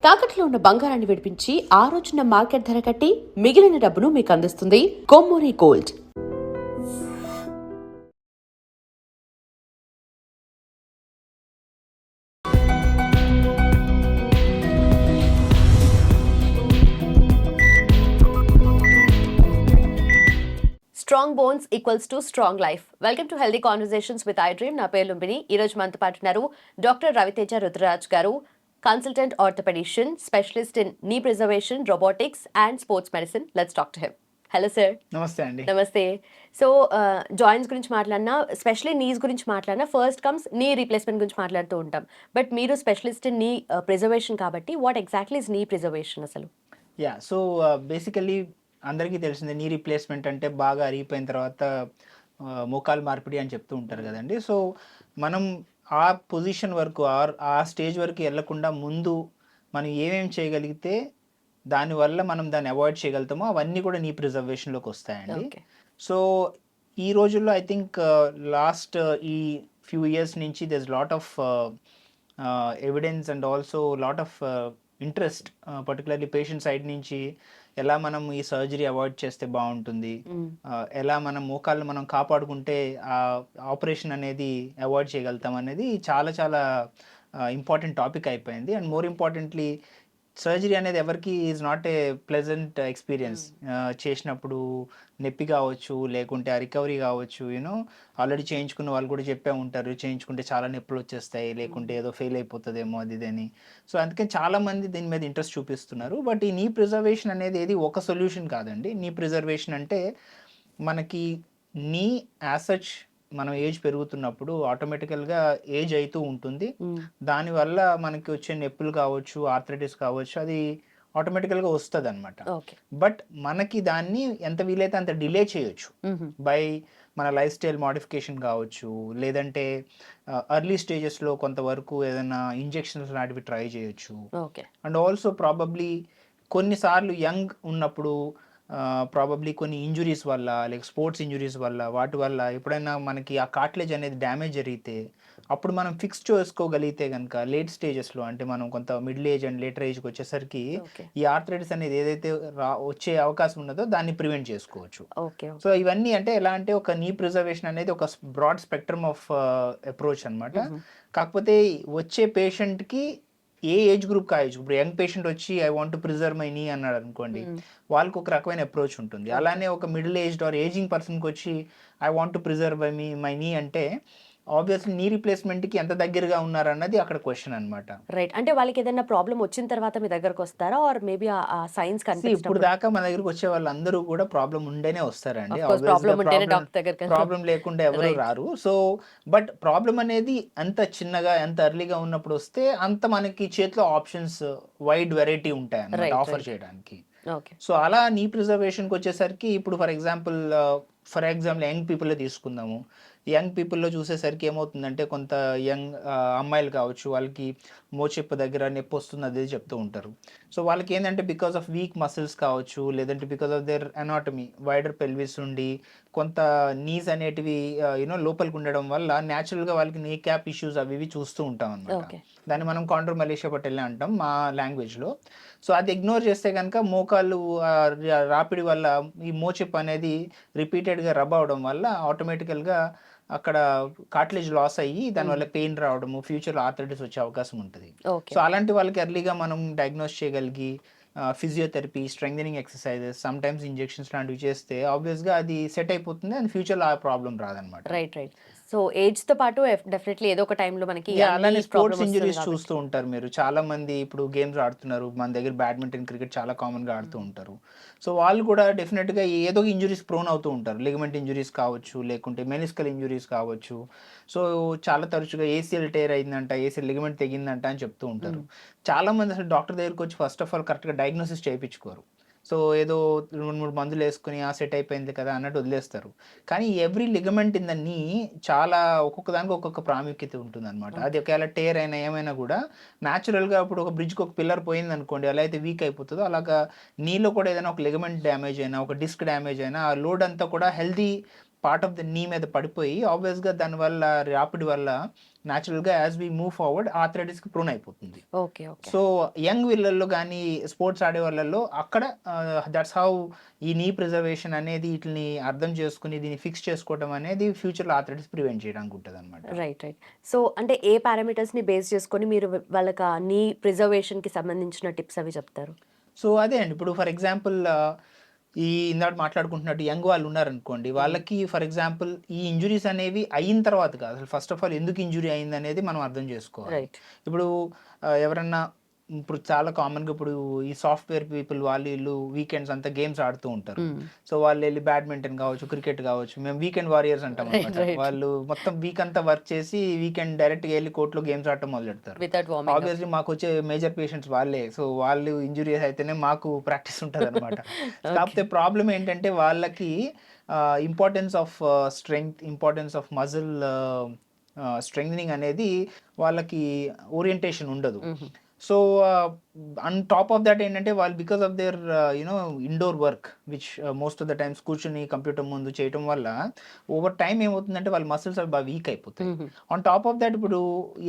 తాకట్లో ఉన్న బంగారాన్ని విడిపించి ఆ రోజున మార్కెట్ ధర కట్టి మిగిలిన డబ్బును మీకు అందిస్తుంది Kommuri gold. Strong bones equals to strong life. Welcome to healthy conversations with I dream. నా పేరు లుంబిని. ఈ రోజు మనతో పాటు ఉన్నారు డాక్టర్ రవితేజ రుద్రరాజ్ గారు, కన్సల్టెంట్ ఆర్థోపెడిషియన్, స్పెషలిస్ట్ ఇన్ నీ preservation, robotics and sports medicine. Let's talk to him. Hello sir. నమస్తే అండి. నమస్తే. సో జాయింట్స్ గురించి మాట్లాడినా, స్పెషల్లీ నీస్ గురించి మాట్లాడినా, ఫస్ట్ కమ్స్ నీ రీప్లేస్మెంట్ గురించి మాట్లాడుతూ ఉంటాం. బట్ మీరు స్పెషలిస్ట్ ఇన్ నీ ప్రిజర్వేషన్ కాబట్టి వాట్ ఎగ్జాక్ట్లీ ఇస్ నీ ప్రిజర్వేషన్ అసలు? సో బేసికలీ అందరికీ తెలిసిందే, నీ రీప్లేస్మెంట్ అంటే బాగా అరిగిపోయిన తర్వాత మోకాలు మార్పిడి అని చెప్తూ ఉంటారు కదండి. సో మనం ఆ పొజిషన్ వరకు ఆ స్టేజ్ వరకు వెళ్ళకుండా ముందు మనం ఏమేమి చేయగలిగితే దానివల్ల మనం దాన్ని అవాయిడ్ చేయగలుగుతామో అవన్నీ కూడా నీ ప్రిజర్వేషన్లోకి వస్తాయండి. సో ఈ రోజుల్లో ఐ థింక్ లాస్ట్ ఈ ఫ్యూ ఇయర్స్ నుంచి there is lot of evidence and also lot of interest, particularly patient side నుంచి ఎలా మనం ఈ సర్జరీ అవాయిడ్ చేస్తే బాగుంటుంది, ఎలా మనం మోకాళ్ళు మనం కాపాడుకుంటే ఆ ఆపరేషన్ అనేది అవాయిడ్ చేయగలుగుతాం అనేది చాలా చాలా ఇంపార్టెంట్ టాపిక్ అయిపోయింది. అండ్ మోర్ ఇంపార్టెంట్లీ సర్జరీ అనేది ఎవరికి is not a pleasant experience. చేసినప్పుడు నొప్పి కావచ్చు, లేకుంటే ఆ రికవరీ కావచ్చు, యూనో ఆల్రెడీ చేయించుకున్న వాళ్ళు కూడా చెప్పే ఉంటారు, చేయించుకుంటే చాలా నొప్పులు వచ్చేస్తాయి, లేకుంటే ఏదో ఫెయిల్ అయిపోతుందేమో అది అని. సో అందుకని చాలామంది దీని మీద ఇంట్రెస్ట్ చూపిస్తున్నారు. బట్ ఈ నీ ప్రిజర్వేషన్ అనేది ఏది ఒక సొల్యూషన్ కాదండి. నీ ప్రిజర్వేషన్ అంటే మనకి నీ యాజ్ సచ్ మనం ఏజ్ పెరుగుతున్నప్పుడు ఆటోమేటికల్గా ఏజ్ అవుతూ ఉంటుంది. దానివల్ల మనకి వచ్చే నొప్పులు కావచ్చు, ఆర్థరైటిస్ కావచ్చు, అది ఆటోమేటికల్గా వస్తుంది అనమాట. బట్ మనకి దాన్ని ఎంత వీలైతే అంత డిలే చేయొచ్చు బై మన లైఫ్ స్టైల్ మోడిఫికేషన్ కావచ్చు, లేదంటే ఎర్లీ స్టేజెస్లో కొంతవరకు ఏదైనా ఇంజెక్షన్స్ లాంటివి ట్రై చేయొచ్చు. అండ్ ఆల్సో ప్రాబబ్లీ కొన్నిసార్లు యంగ్ ఉన్నప్పుడు ప్రాబబ్లీ కొన్ని ఇంజురీస్ వల్ల, లైక్ స్పోర్ట్స్ ఇంజురీస్ వల్ల, వాటి వల్ల ఎప్పుడైనా మనకి ఆ కార్టిలేజ్ అనేది డ్యామేజ్ జరిగితే అప్పుడు మనం ఫిక్స్ చేసుకోగలిగితే కనుక లేట్ స్టేజెస్లో, అంటే మనం కొంత మిడిల్ ఏజ్ అండ్ లేటర్ ఏజ్కి వచ్చేసరికి ఈ ఆర్థరైటిస్ అనేది ఏదైతే వచ్చే అవకాశం ఉన్నదో దాన్ని ప్రివెంట్ చేసుకోవచ్చు. సో ఇవన్నీ అంటే ఎలా అంటే ఒక నీ ప్రిజర్వేషన్ అనేది ఒక బ్రాడ్ స్పెక్ట్రమ్ ఆఫ్ అప్రోచ్ అనమాట. కాకపోతే వచ్చే పేషెంట్కి ఏ ఏజ్ గ్రూప్ కాయచ్చు. ఇప్పుడు యంగ్ పేషెంట్ వచ్చి I want to preserve my knee అన్నాడు అనుకోండి, వాళ్ళకి ఒక రకమైన అప్రోచ్ ఉంటుంది. అలానే ఒక మిడిల్ ఏజ్డ్ ఆర్ ఏజింగ్ పర్సన్కి వచ్చి I want to preserve my నీ అంటే ఆబ్వియస్లీ నీ రీప్లేస్మెంట్కి ఎంత దగ్గరగా ఉన్నారన్నది అక్కడ క్వశ్చన్ అనమాట. రైట్. అంటే వాళ్ళకి ఏదైనా ప్రాబ్లం వచ్చిన తర్వాత మీ దగ్గరకు వస్తారా, ఆర్ మేబీ ఆ సైన్స్ ఇప్పుడు దాకా మన దగ్గరకు వచ్చే వాళ్ళందరూ కూడా ప్రాబ్లం ఉండేనే వస్తారండి. ప్రాబ్లం లేకుండా ఎవరు రారు. సో బట్ ప్రాబ్లం అనేది ఎంత చిన్నగా, ఎంత ఎర్లీగా ఉన్నప్పుడు వస్తే అంత మనకి చేతిలో ఆప్షన్స్ వైడ్ వెరైటీ ఉంటాయి అన్నమాట ఆఫర్ చేయడానికి. సో అలా నీ ప్రిజర్వేషన్కి వచ్చేసరికి ఇప్పుడు ఫర్ ఎగ్జాంపుల్ యంగ్ పీపుల్ తీసుకుందాము. యంగ్ పీపుల్లో చూసేసరికి ఏమవుతుందంటే కొంత యంగ్ అమ్మాయిలు కావచ్చు, వాళ్ళకి మోచెప్పు దగ్గర నొప్పి వస్తుంది అదే చెప్తూ ఉంటారు. సో వాళ్ళకి ఏంటంటే బికాస్ ఆఫ్ వీక్ మసిల్స్ కావచ్చు, లేదంటే because of there anatomy wider pelvis ఉండి కొంత నీస్ అనేటివి యూనో లోపలికి ఉండడం వల్ల న్యాచురల్గా వాళ్ళకి నీ క్యాప్ ఇష్యూస్ అవి ఇవి చూస్తూ ఉంటాం అన్నమాట. దాన్ని మనం కాండ్రోమలేషియా పటెల్లా అంటాం మా లాంగ్వేజ్లో. సో అది ఇగ్నోర్ చేస్తే కనుక మోకాళ్ళు రాపిడి వల్ల ఈ మోచెప్పు అనేది రిపీటెడ్గా రబ్ అవడం వల్ల ఆటోమేటికల్గా అక్కడ కార్టిలేజ్ లాస్ అయ్యి దానివల్ల పెయిన్ రావడము, ఫ్యూచర్లో ఆర్థరైటిస్ వచ్చే అవకాశం ఉంటుంది. సో అలాంటి వాళ్ళకి ఎర్లీగా మనం డయాగ్నోస్ చేయగలిగి physiotherapy, strengthening exercises, some times injections లాంటివి చేస్తే ఆబ్వియస్గా అది సెట్ అయిపోతుంది అండ్ ఫ్యూచర్లో ఆ ప్రాబ్లం రాదనమాట. రైట్. సో ఏజ్ తో పాటు డెఫినెట్లీ ఏదో ఒక టైంలో మనకి అలానే స్పోర్ట్స్ ఇంజురీస్ చూస్తూ ఉంటారు మీరు. చాలా మంది ఇప్పుడు గేమ్స్ ఆడుతున్నారు, మన దగ్గర బ్యాడ్మింటన్, క్రికెట్ చాలా కామన్గా ఆడుతూ ఉంటారు. సో వాళ్ళు కూడా డెఫినెట్గా ఏదో ఇంజురీస్ ప్రోన్ అవుతూ ఉంటారు. లిగమెంట్ ఇంజురీస్ కావచ్చు, లేకుంటే మెనిస్కల్ ఇంజురీస్ కావచ్చు. సో చాలా తరచుగా ఏసీఎల్ టేర్ అయిందంట, ఏసీఎల్ లిగమెంట్ తెగిందంట అని చెప్తూ ఉంటారు. చాలా మంది అసలు డాక్టర్ దగ్గరికి వచ్చి ఫస్ట్ ఆఫ్ ఆల్ కరెక్ట్గా డయాగ్నోసిస్ చేయించుకోరు. సో ఏదో 2-3 మందులు వేసుకుని సెట్ అయిపోయింది కదా అన్నట్టు వదిలేస్తారు. కానీ ఎవ్రీ లిగమెంట్ ఇన్ ద నీ చాలా ఒక్కొక్క దానికి ఒక్కొక్క ప్రాముఖ్యత ఉంటుంది అనమాట. అది ఒకవేళ టేర్ అయినా ఏమైనా కూడా న్యాచురల్గా ఇప్పుడు ఒక బ్రిడ్జ్కి ఒక పిల్లర్ పోయింది అనుకోండి, ఎలా అయితే వీక్ అయిపోతుందో అలాగా నీలో కూడా ఏదైనా ఒక లిగమెంట్ డ్యామేజ్ అయినా, ఒక డిస్క్ డ్యామేజ్ అయినా ఆ లోడ్ అంతా కూడా హెల్దీ పార్ట్ ఆఫ్ ద నీ మీద పడిపోయి ఆబ్వియస్గా దానివల్ల రాపిడ్ వల్ల న్యాచురల్గా యాజ్ వి మూవ్ ఫార్వర్డ్ ఆర్థరైటిస్కి ప్రోన్ అయిపోతుంది. ఓకే. ఓకే. సో యంగ్ వీళ్ళల్లో కానీ స్పోర్ట్స్ ఆడే వాళ్ళల్లో అక్కడ దట్స్ హౌ ఈ నీ ప్రిజర్వేషన్ అనేది వీటిని అర్థం చేసుకుని దీన్ని ఫిక్స్ చేసుకోవడం అనేది ఫ్యూచర్లో ఆర్థరైటిస్ ప్రివెంట్ చేయడానికి ఉంటుంది అనమాట. రైట్. రైట్. సో అంటే ఏ పారామీటర్స్‌ని బేస్ చేసుకొని మీరు వాళ్ళకి ఆ నీ ప్రిజర్వేషన్‌కి సంబంధించిన టిప్స్ అవి చెప్తారు? సో అదే అండి, ఇప్పుడు ఫర్ ఎగ్జాంపుల్ ఈ ఇందాక మాట్లాడుకుంటున్నట్టు యంగ్ వాళ్ళు ఉన్నారనుకోండి, వాళ్ళకి ఫర్ ఎగ్జాంపుల్ ఈ ఇంజురీస్ అనేవి అయిన తర్వాత కాదు, అసలు ఫస్ట్ ఆఫ్ ఆల్ ఎందుకు ఇంజురీ అయింది అనేది మనం అర్థం చేసుకోవాలి. రైట్. ఇప్పుడు ఎవరన్నా ఇప్పుడు చాలా కామన్గా ఇప్పుడు ఈ సాఫ్ట్వేర్ పీపుల్ వాళ్ళు వీళ్ళు వీకెండ్స్ అంతా గేమ్స్ ఆడుతూ ఉంటారు. సో వాళ్ళు వెళ్ళి బ్యాడ్మింటన్ కావచ్చు, క్రికెట్ కావచ్చు, మేము వీకెండ్ వారియర్స్ అంటాం అనమాట. వాళ్ళు మొత్తం వీక్ అంతా వర్క్ చేసి వీకెండ్ డైరెక్ట్గా వెళ్ళి కోర్టులో గేమ్స్ ఆడటం మొదలు పెడతారు. Without warming up. ఆబ్వియస్లీ మాకు వచ్చే మేజర్ పేషెంట్స్ వాళ్ళే. సో వాళ్ళు ఇంజురీస్ అయితేనే మాకు ప్రాక్టీస్ ఉంటుంది అనమాట. కాకపోతే ప్రాబ్లం ఏంటంటే వాళ్ళకి importance of strength, importance of muscle strengthening అనేది వాళ్ళకి ఓరియంటేషన్ ఉండదు. So on top of that ఏంటంటే వాళ్ళు because of their indoor work which most of the times కూర్చుని కంప్యూటర్ ముందు చేయడం వల్ల ఓవర్ టైం ఏమవుతుందంటే వాళ్ళ మసిల్స్ బాగా వీక్ అయిపోతాయి. ఆన్ టాప్ ఆఫ్ దట్ ఇప్పుడు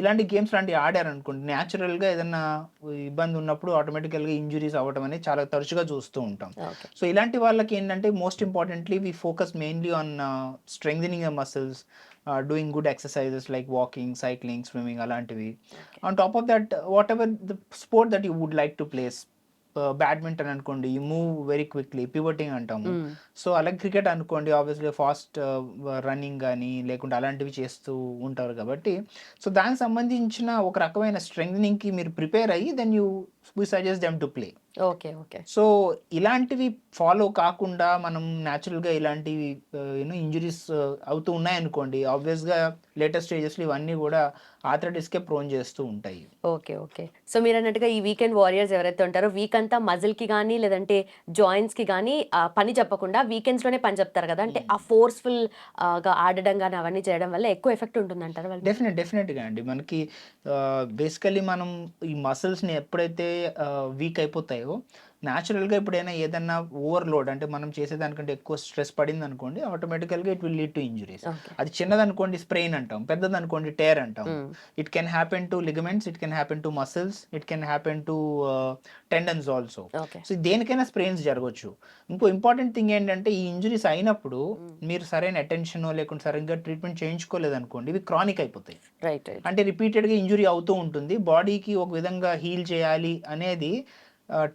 ఇలాంటి గేమ్స్ లాంటివి ఆడారనుకోండి, న్యాచురల్గా ఏదైనా ఇబ్బంది ఉన్నప్పుడు ఆటోమేటికల్గా ఇంజురీస్ అవ్వడం అనేది చాలా తరచుగా చూస్తూ ఉంటాం. సో ఇలాంటి వాళ్ళకి ఏంటంటే most importantly we focus mainly on strengthening the muscles, doing good exercises like walking, cycling, swimming అలాంటివి. On top of that whatever the sport that you would like to plays, badminton అనుకోండి you move very quickly, pivoting అంటాము. So అలాగే cricket అనుకోండి obviously fast running కానీ లేకుంటే అలాంటివి చేస్తూ ఉంటారు కాబట్టి సో దానికి సంబంధించిన ఒక రకమైన స్ట్రెంగ్థనింగ్కి మీరు ప్రిపేర్ అయ్యి then you we suggest them to play. Okay. Okay. So ఇలాంటివి ఫాలో కాకుండా మనం న్యాచురల్గా ఇలాంటివి ఇంజురీస్ అవుతూ ఉన్నాయనుకోండి, ఆబ్వియస్గా లేటెస్ట్ స్టేజెస్లో ఇవన్నీ కూడా ఆర్థరైటిస్కే ప్రోన్ చేస్తూ ఉంటాయి. ఓకే. ఓకే. సో మీరు అన్నట్టుగా ఈ వీకెండ్ వారియర్స్ ఎవరైతే ఉంటారో వీక్ అంతా మజిల్కి కానీ లేదంటే జాయింట్స్కి కానీ పని చెప్పకుండా వీకెండ్స్లోనే పని చెప్తారు కదా, అంటే ఆ ఫోర్స్ఫుల్ గా ఆడడం కానీ అవన్నీ చేయడం వల్ల ఎక్కువ ఎఫెక్ట్ ఉంటుందంటారు వాళ్ళు? డెఫినెట్గా అండి. మనకి బేసికలీ మనం ఈ మసిల్స్ని ఎప్పుడైతే వీక్ అయిపోతాయో న్యాచురల్గా ఎప్పుడైనా ఏదన్నా ఓవర్లోడ్ అంటే మనం చేసేదానికంటే ఎక్కువ స్ట్రెస్ పడింది అనుకోండి, ఆటోమేటికల్గా it will lead to injuries. అది చిన్నదనుకోండి స్ప్రెయిన్ అంటాం, పెద్దదనుకోండి టేర్ అంటాం. It can happen to ligaments, it can happen to muscles, it can happen to tendons also. So దేనికైనా స్ప్రెయిన్స్ జరగవచ్చు. ఇంకో ఇంపార్టెంట్ థింగ్ ఏంటంటే ఈ ఇంజురీస్ అయినప్పుడు మీరు సరైన అటెన్షన్ లేకుంటే సరిగ్గా ట్రీట్మెంట్ చేయించుకోలేదు అనుకోండి, ఇవి క్రానిక్ అయిపోతాయి. అంటే రిపీటెడ్గా ఇంజురీ అవుతూ ఉంటుంది. బాడీకి ఒక విధంగా హీల్ చేయాలి అనేది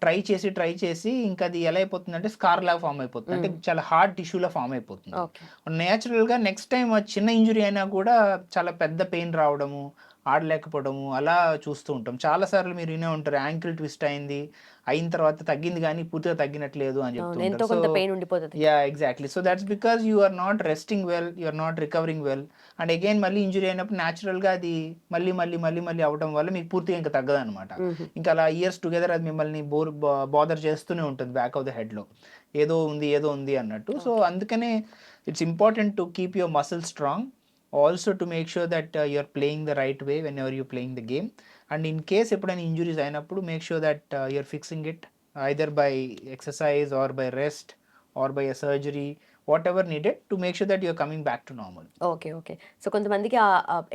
ట్రై చేసి ఇంకా అది ఎలా అయిపోతుందంటే స్కార్ లాగా ఫామ్ అయిపోతుంది, అంటే చాలా హార్డ్ టిష్యూలా ఫామ్ అయిపోతుంది. నేచురల్గా నెక్స్ట్ టైం చిన్న ఇంజురీ అయినా కూడా చాలా పెద్ద పెయిన్ రావడము, ఆడలేకపోవడము అలా చూస్తూ ఉంటాం. చాలాసార్లు మీరు వినే ఉంటారు యాంకిల్ ట్విస్ట్ అయిన తర్వాత తగ్గింది కానీ పూర్తిగా తగ్గినట్లేదు అని చెప్తుంటారు. Yeah exactly. So that's because you are not resting well, you are not recovering well, and again మళ్ళీ ఇంజురీ అయినప్పుడు న్యాచురల్గా అది మళ్ళీ అవ్వడం వల్ల మీకు పూర్తిగా ఇంకా తగ్గదు అనమాట. ఇంకా అలా ఇయర్స్ టుగెదర్ అది మిమ్మల్ని బాదర్ చేస్తూనే ఉంటుంది బ్యాక్ ఆఫ్ ద హెడ్లో, ఏదో ఉంది అన్నట్టు. సో అందుకనే it's important to keep your muscle strong, also to make sure that you're playing the right way whenever you're playing the game, and in case ఎప్పుడైనా injuries అయినప్పుడు make sure that you're fixing it either by exercise or by rest or by a surgery, whatever needed to make sure that you're coming back to normal. Okay. So కొంతమందికి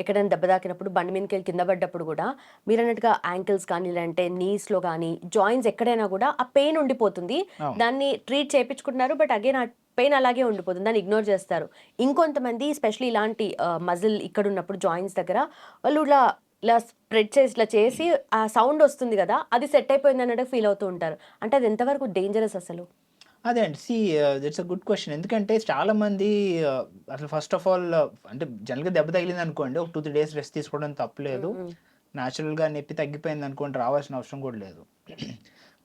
ఎక్కడైనా దెబ్బ తాకినప్పుడు బండి మీదకి వెళ్ళి కింద పడ్డప్పుడు కూడా మీరు అన్నట్టుగా యాంకిల్స్ కానీ లేదంటే నీస్లో కానీ జాయింట్స్ ఎక్కడైనా కూడా ఆ పెయిన్ ఉండిపోతుంది, దాన్ని ట్రీట్ చేయించుకుంటున్నారు, బట్ అగైన్ ఆ పెయిన్ అలాగే ఉండిపోతుంది, దాన్ని ఇగ్నోర్ చేస్తారు. ఇంకొంతమంది స్పెషల్లీ ఇలాంటి మజిల్ ఇక్కడ ఉన్నప్పుడు జాయింట్స్ దగ్గర వాళ్ళు ఇలా స్ప్రెడ్ చేసి ఇట్లా చేసి ఆ సౌండ్ వస్తుంది కదా, అది సెట్ అయిపోయింది అన్నట్టు ఫీల్ అవుతూ ఉంటారు. అంటే అది ఎంతవరకు డేంజరస్ అసలు? అదే అండి, దట్స్ అ గుడ్ క్వశ్చన్. ఎందుకంటే చాలామంది అసలు ఫస్ట్ ఆఫ్ ఆల్ అంటే జనరల్గా దెబ్బ తగిలింది అనుకోండి, ఒక 2-3 డేస్ రెస్ట్ తీసుకోవడం తప్పలేదు. న్యాచురల్గా నొప్పి తగ్గిపోయింది అనుకోండి, రావాల్సిన అవసరం కూడా లేదు.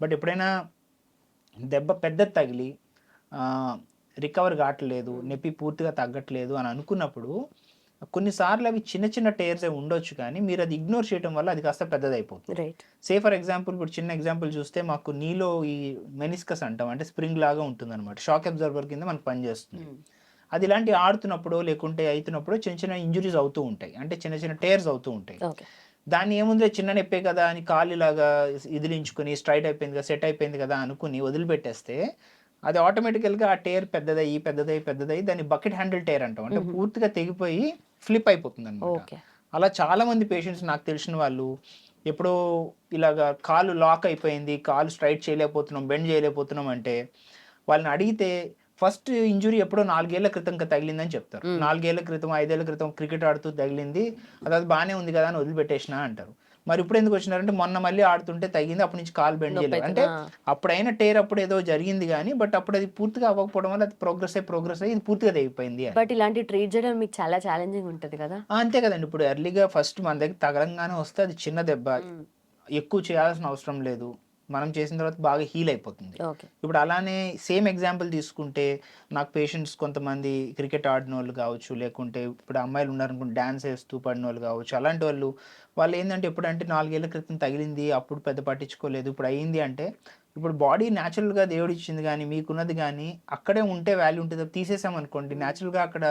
బట్ ఎప్పుడైనా దెబ్బ పెద్దది తగిలి రికవర్ కావట్లేదు, నొప్పి పూర్తిగా తగ్గట్లేదు అని అనుకున్నప్పుడు కొన్నిసార్లు అవి చిన్న టైర్స్ ఉండొచ్చు, కానీ మీరు అది ఇగ్నోర్ చేయడం వల్ల అది కాస్త పెద్దదైపోతుంది. సే ఫర్ ఎగ్జాంపుల్ ఇప్పుడు చిన్న ఎగ్జాంపుల్ చూస్తే మాకు నీలో ఈ మెనిస్కస్ అంటాం, అంటే స్ప్రింగ్ లాగా ఉంటుంది అనమాట, షాక్ అబ్జర్వర్ కింద మనకు పనిచేస్తుంది. అది ఇలాంటి ఆడుతున్నప్పుడు లేకుంటే అవుతున్నప్పుడు చిన్న ఇంజురీస్ అవుతూ ఉంటాయి, అంటే చిన్న టైర్స్ అవుతూ ఉంటాయి. దాన్ని ఏముంది చిన్న నొప్పే కదా అని కాలు ఇలాగా ఇదిలించుకొని స్ట్రైట్ అయిపోయింది కదా, సెట్ అయిపోయింది కదా అనుకుని వదిలిపెట్టేస్తే అది ఆటోమేటికల్గా ఆ టేర్ పెద్దదయ్యి దాన్ని బకెట్ హ్యాండిల్ టేర్ అంటాం. అంటే పూర్తిగా తెగిపోయి ఫ్లిప్ అయిపోతుంది అనమాట. ఓకే. అలా చాలా మంది పేషెంట్స్ నాకు తెలిసిన వాళ్ళు ఎప్పుడో ఇలాగా కాలు లాక్ అయిపోయింది, కాలు స్ట్రైట్ చేయలేకపోతున్నాం, బెండ్ చేయలేకపోతున్నాం అంటే వాళ్ళని అడిగితే ఫస్ట్ ఇంజురీ ఎప్పుడో 4 ఏళ్ల క్రితం తగిలిందని చెప్తారు. 4 ఏళ్ల క్రితం, 5 ఏళ్ల క్రితం క్రికెట్ ఆడుతూ తగిలింది. అది బానే ఉంది కదా అని వదిలిపెట్టేసినా అంటారు. మరి ఇప్పుడు ఎందుకు వచ్చినారంటే మొన్న మళ్ళీ ఆడుతుంటే తగింది, అప్పటి నుంచి కాలు బెండ్ చేయలేదు. అంటే అప్పుడైనా టేర్ అప్పుడు ఏదో జరిగింది కానీ బట్ అప్పుడు అది పూర్తిగా అవ్వకపోవడం వల్ల అది ప్రోగ్రెస్ అయ్యి ఇది పూర్తిగా తెగిపోయింది అని. బట్ ఇలాంటి ట్రీట్ చేయడం మీకు చాలా ఛాలెంజింగ్ ఉంటది కదా? అంతే కదండి. ఇప్పుడు ఎర్లీగా ఫస్ట్ మన దగ్గర తగలంగానే వస్తే అది చిన్న దెబ్బ. ఎక్కువ చేయాల్సిన అవసరం లేదు. మనం చేసిన తర్వాత బాగా హీల్ అయిపోతుంది. ఓకే. ఇప్పుడు అలానే సేమ్ ఎగ్జాంపుల్ తీసుకుంటే నాకు పేషెంట్స్ కొంతమంది క్రికెట్ ఆడినోళ్ళు కావచ్చు, లేకుంటే ఇప్పుడు అమ్మాయిలు ఉన్నారనుకోండి డాన్స్ ఏస్తూ పడినోళ్ళు కావచ్చు. అలాంటి వాళ్ళు ఏందంటే ఎప్పుడంటే 4 ఏళ్ల క్రితం తగిలింది, అప్పుడు పెద్ద పట్టించుకోలేదు. ఇప్పుడు అయింది అంటే ఇప్పుడు బాడీ న్యాచురల్‌గా దేవుడిచ్చింది గానీ, మీకున్నది గానీ అక్కడే ఉంటే వాల్యూ ఉంటది. తీసేసామనుకోండి న్యాచురల్‌గా అక్కడ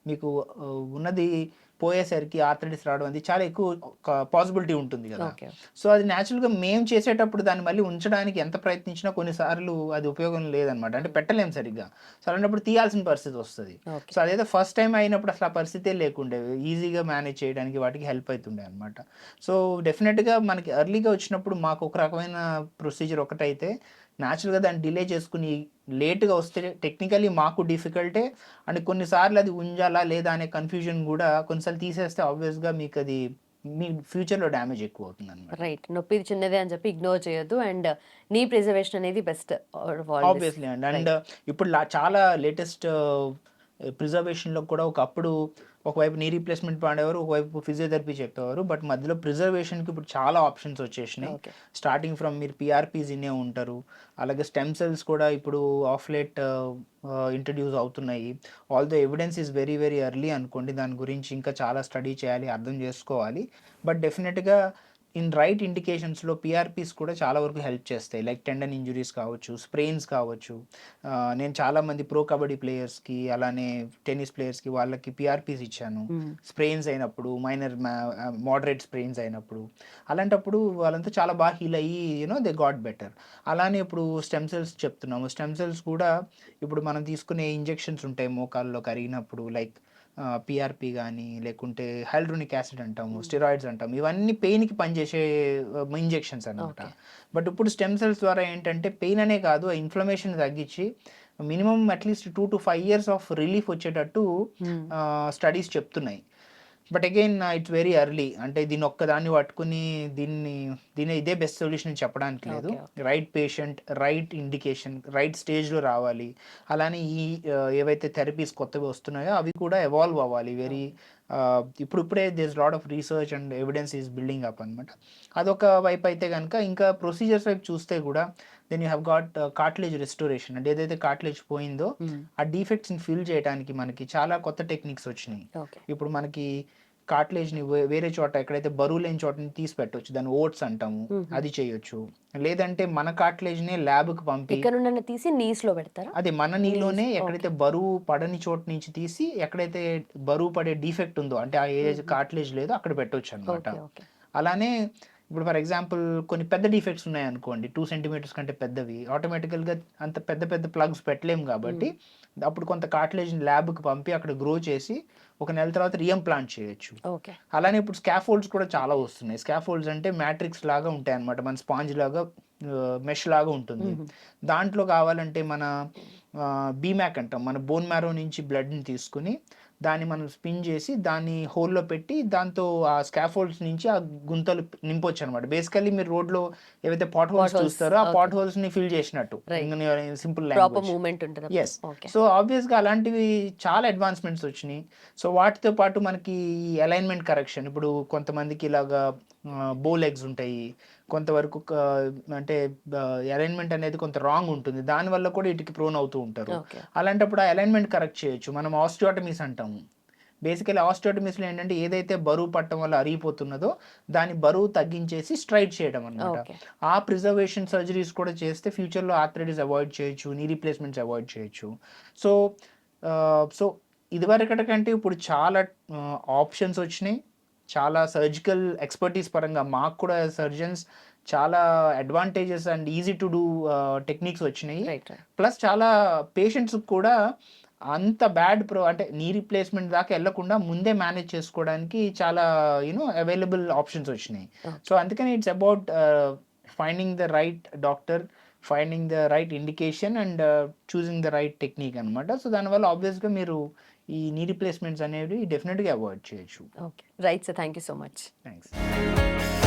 మీకు ఉన్నది పోయేసరికి ఆర్థరైటిస్ రావడం అది చాలా ఎక్కువ పాసిబిలిటీ ఉంటుంది కదా. ఓకే. సో అది న్యాచురల్‌గా మేము చేసేటప్పుడు దాన్ని మళ్ళీ ఉంచడానికి ఎంత ప్రయత్నించినా కొన్నిసార్లు అది ఉపయోగం లేదనమాట. అంటే పెట్టలేం సరిగ్గా. సో అలాంటప్పుడు తీయాల్సిన పరిస్థితి వస్తది. ఓకే. సో అదేదో ఫస్ట్ టైమ్ అయినప్పుడు అసలు ఆ పరిస్థితే లేకుండేది. ఈజీగా మేనేజ్ చేయడానికి వాటికి హెల్ప్ అయితుండే అనమాట. సో డెఫినిట్‌గా మనకి ఎర్లీగా వచ్చినప్పుడు మాకు ఒక రకమైన ప్రొసీజర్ ఒకటైతే న్యాచురల్‌గా దాన్ని డిలే చేసుకొని లేట్‌గా వస్తే టెక్నికల్లీ మాకు డిఫికల్టే. అండ్ కొన్నిసార్లు అది ఉంజాలా లేదా అనే కన్‌ఫ్యూజన్ గూడా కొన్నిసార్లు తీసేస్తే ఆబ్వియస్‌గా మీకది మీ ఫ్యూచర్‌లో డ్యామేజ్ ఎక్కువవుతుందనమాట. రైట్. నొప్పి చిన్నదే అని చెప్పి ఇగ్నోర్ చేయొద్దు. అండ్ నీ ప్రిజర్వేషన్ అనేది బెస్ట్ ఆల్వేస్. ఆబ్వియస్లీ అండి. అండ్ ఇప్పుడు చాలా లేటెస్ట్ ప్రిజర్వేషన్‌లో కూడా ఒకప్పుడు ఒకవైపు నీ రీప్లేస్‌మెంట్ వాడేవారు, ఒకవైపు ఫిజియోథెరపీ చెప్పేవారు. బట్ మధ్యలో ప్రిజర్వేషన్‌కి ఇప్పుడు చాలా ఆప్షన్స్ వచ్చేసినాయి. ఓకే. స్టార్టింగ్ ఫ్రమ్ మీరు పీఆర్‌పీస్ ఇనే ఉంటారు. అలాగే స్టెమ్ సెల్స్ కూడా ఇప్పుడు ఆఫ్ లేట్ ఇంట్రొడ్యూస్ అవుతున్నాయి. Although evidence is very very early అనుకోండి. దాని గురించి ఇంకా చాలా స్టడీ చేయాలి, అర్థం చేసుకోవాలి. బట్ డెఫినిట్‌గా ఇన్ రైట్ ఇండికేషన్స్‌లో పీఆర్‌పీస్ కూడా చాలా వరకు హెల్ప్ చేస్తాయి. లైక్ టెండన్ ఇంజ్యూరీస్ కావచ్చు, స్ప్రెయిన్స్ కావచ్చు. నేను చాలామంది ప్రో కబడ్డీ ప్లేయర్స్‌కి, అలానే టెన్నిస్ ప్లేయర్స్‌కి వాళ్ళకి పీఆర్‌పీస్ ఇచ్చాను. స్ప్రెయిన్స్ అయినప్పుడు, మోడరేట్ స్ప్రెయిన్స్ అయినప్పుడు. అలాంటప్పుడు వాళ్ళంతా చాలా బాగా హీల్ అయ్యి దే గాట్ బెటర్. అలానే ఇప్పుడు స్టెమ్ సెల్స్ చెప్తున్నాము. స్టెమ్ సెల్స్ కూడా ఇప్పుడు మనం తీసుకునే ఇంజెక్షన్స్ ఉంటాయి మోకాల్లో కరిగినప్పుడు లైక్ పీఆర్‌పీ గానీ, లేకుంటే హైల్డ్రోనిక్ యాసిడ్ అంటాము, స్టెరాయిడ్స్ అంటాము. ఇవన్నీ పెయిన్‌కి పనిచేసే ఇంజెక్షన్స్ అనమాట. ఓకే. బట్ ఇప్పుడు స్టెమ్ సెల్స్ ద్వారా ఏంటంటే పెయిన్ అనే కాదు, ఆ ఇన్‌ఫ్లమేషన్ తగ్గించి minimum at least 2-5 years of relief వచ్చేటట్టు స్టడీస్ చెప్తున్నాయి. But again it's very early. అంటే దీన్ని ఒక్కదాన్ని పట్టుకొని ఇదే బెస్ట్ సొల్యూషన్ అని చెప్పడానికి లేదు. Okay. Right patient, right indication, right స్టేజ్‌లో రావాలి. అలానే ఏవైతే థెరపీస్ కొత్తవి వస్తున్నాయో అవి కూడా ఎవాల్వ్ అవ్వాలి. ఇప్పుడిప్పుడే there lot of research and evidence is building up అనమాట. అదొక వైపు అయితే గనుక ఇంకా ప్రొసీజర్స్ వైపు చూస్తే కూడా then you have got cartilage restoration. అంటే ఏదైతే కార్టిలేజ్ పోయిందో ఆ డీఫెక్ట్స్‌ని ఫిల్ చేయడానికి మనకి చాలా కొత్త టెక్నిక్స్ వచ్చినాయి. ఓకే. ఇప్పుడు మనకి కార్టిలేజ్‌ని వేరే చోట ఎక్కడైతే బరువు లేని చోటని తీసి పెట్టొచ్చు. దాన్ని ఓట్స్ అంటాము. అది చేయొచ్చు. లేదంటే మన కార్టిలేజ్‌నే ల్యాబ్‌కి పంపి ఎక్కడ నుండైనా తీసి నీస్‌లో పెడతారా? అదే మన నీలోనే ఓకే. ఎక్కడైతే బరువు పడని చోటు నుంచి తీసి ఎక్కడైతే బరువు పడే డీఫెక్ట్ ఉందో అంటే ఆ కార్టిలేజ్ లేదో అక్కడ పెట్టొచ్చనమాట. ఓకే. ఓకే. అలానే ఇప్పుడు ఫర్ ఎగ్జాంపుల్ కొన్ని పెద్ద డీఫెక్ట్స్ ఉన్నాయనుకోండి. 2 సెంటీమీటర్స్ కంటే పెద్దవి. ఆటోమేటికల్‌గా అంత పెద్ద పెద్ద ప్లగ్స్ పెట్టలేము కాబట్టి అప్పుడు కొంత కార్టిలేజ్‌ని ల్యాబ్‌కి పంపి అక్కడ గ్రో చేసి ఒక నెల తర్వాత రీఇంప్లాంట్ చేయొచ్చు. ఓకే. అలానే ఇప్పుడు స్కాఫోల్డ్స్ కూడా చాలా వస్తున్నాయి. స్కాఫోల్డ్స్ అంటే మ్యాట్రిక్స్ లాగా ఉంటాయన్నమాట. మన స్పాంజ్ లాగా మెష్ లాగా ఉంటుంది. దాంట్లో కావాలంటే మన బీమ్యాక్ అంటాం. మన బోన్ మ్యారో నుంచి బ్లడ్‌ని తీసుకొని దాన్ని మనం స్పిన్ చేసి దాన్ని హోల్‌లో పెట్టి దాంతో ఆ స్కాఫోల్డ్స్ నుంచి ఆ గుంతలు నింపొచ్చనమాట. బేసికల్లీ మీరు రోడ్‌లో ఏవైతే పాట్ హోల్స్ చూస్తారో ఆ పాట్ హోల్స్‌ని ఫిల్ చేసినట్టు. Simple proper language. మూవ్‌మెంట్ ఉంటది. యెస్. ఓకే. సో ఆబ్వియస్‌గా అలాంటివి చాలా అడ్వాన్స్‌మెంట్స్ వచ్చినియి. సో వాటితో పాటు మనకి ఈ అలైన్‌మెంట్ కరెక్షన్ ఇప్పుడు కొంతమందికి ఇలాగా బో లెగ్స్ ఉంటాయి. కొంతవరకు అంటే అలైన్‌మెంట్ అనేది కొంత రాంగ్ ఉంటుంది. దానివల్ల కూడా వీటికి ప్రోన్ అవుతూ ఉంటారు. ఓకే. అలాంటప్పుడు ఆ అలైన్‌మెంట్ కరెక్ట్ చేయొచ్చు. మనం ఆస్టియోటమీస్ అంటాము. బేసికల్లీ ఆస్టియోటమీస్‌లో ఏంటంటే ఏదైతే బరువు పట్టడం వల్ల అరిగిపోతున్నదో దాని బరువు తగ్గించేసి స్ట్రెయిట్ చేయడం అన్నమాట. ఓకే. ఆ ప్రిజర్వేషన్ సర్జరీస్ కూడా చేస్తే ఫ్యూచర్‌లో ఆర్థరైటిస్ అవాయిడ్ చేయొచ్చు. నీ రీప్లేస్‌మెంట్స్ అవాయిడ్ చేయొచ్చు. సో, సో ఇదివరకటి కంటే ఇప్పుడు చాలా ఆప్షన్స్ వచ్చినాయి. చాలా సర్జికల్ ఎక్స్‌పర్టీస్ పరంగా మాకు కూడా సర్జన్స్ చాలా advantages and easy to do techniques వచ్చినాయి. Right right. ప్లస్ చాలా పేషెంట్స్ కూడా అంత బ్యాడ్ అంటే నీ రీప్లేస్మెంట్ దాకా వెళ్లకుండా ముందే మేనేజ్ చేసుకోవడానికి చాలా అవైలబుల్ ఆప్షన్స్ వచ్చినాయి. సో అందుకని it's about finding the right doctor, finding the right indication and choosing the right technique అనమాట. సో దానివల్ల ఆబ్వియస్గా మీరు ఈ నీ రీప్లేస్మెంట్స్ అనేవి డెఫినెట్గా అవాయిడ్ చేయొచ్చు. Okay right sir, thank you so much. Thanks.